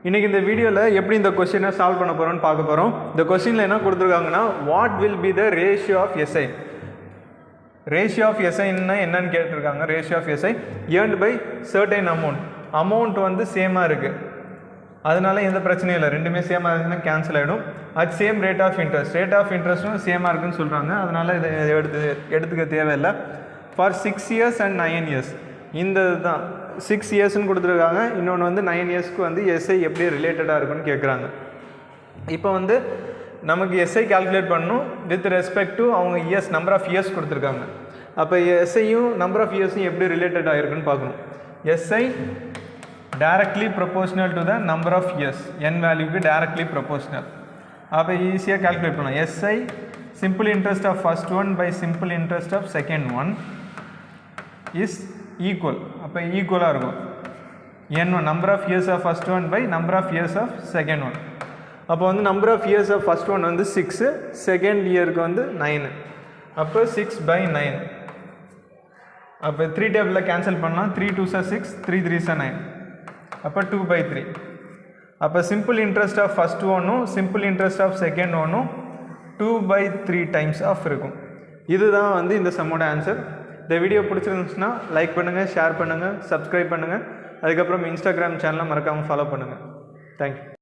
இன்றைக்கி இந்த வீடியோவில் எப்படி இந்த கொஸ்டினை சால்வ் பண்ண போகிறோம்னு பார்க்க போகிறோம். இந்த கொஸ்டினில் என்ன கொடுத்துருக்காங்கன்னா, what will be the ratio of SI. Ratio of எஸ்ஐன்னா என்னன்னு கேட்டிருக்காங்க. Ratio of SI earned by certain amount வந்து சேமாக இருக்குது, அதனால எந்த பிரச்சனையும் இல்லை. ரெண்டுமே சேமாக இருக்குன்னா கேன்சல் ஆகிடும். அட் சேம் ரேட் ஆஃப் இன்ட்ரெஸ்ட்டும் சேமாக இருக்குன்னு சொல்கிறாங்க, அதனால் இதை எடுத்துக்க தேவையில்லை. ஃபார் 6 years and 9 years, இந்த இதுதான் 6 yearsன்னு கொடுத்துருக்காங்க. இன்னொன்று வந்து 9 yearsக்கு வந்து எஸ்ஐ எப்படி ரிலேட்டடாக இருக்குன்னு கேட்குறாங்க. இப்போ வந்து நமக்கு எஸ்ஐ கால்குலேட் பண்ணணும் வித் ரெஸ்பெக்ட் டு அவங்க இயர்ஸ், நம்பர் ஆஃப் இயர்ஸ் கொடுத்துருக்காங்க. அப்போ எஸ்ஐயும் நம்பர் ஆஃப் இயர்ஸும் எப்படி ரிலேட்டட் ஆகிருக்குன்னு பார்க்கணும். SI directly proportional to the number of years, n வேல்யூக்கு directly proportional. அப்போ ஈஸியாக கால்குலேட் பண்ணலாம். SI simple interest of first one by simple interest of second one is equal. அப்போ ஈக்குவலாக இருக்கும் n1 number of years of first one by number of years of second one. அப்போ வந்து number of years of first one வந்து 6, second இயருக்கு வந்து 9. அப்போ 6/9. அப்போ 3 டேபிளில் கேன்சல் பண்ணலாம். 3 2s are 6, 3 3s are 9. அப்போ 2/3. அப்போ சிம்பிள் இன்ட்ரெஸ்ட் ஆஃப் ஃபஸ்ட் ஒன்றும் சிம்பிள் இன்ட்ரெஸ்ட் ஆஃப் செகண்ட் ஒன்றும் 2/3 டைம்ஸ் ஆஃப் இருக்கும். இதுதான் வந்து இந்த சம்மோட ஆன்சர். இந்த வீடியோ பிடிச்சிருந்துச்சுன்னா லைக் பண்ணுங்கள், ஷேர் பண்ணுங்கள், சப்ஸ்கிரைப் பண்ணுங்கள். அதுக்கப்புறம் இன்ஸ்டாகிராம் சேனலை மறக்காமல் ஃபாலோ பண்ணுங்கள். தேங்க்யூ.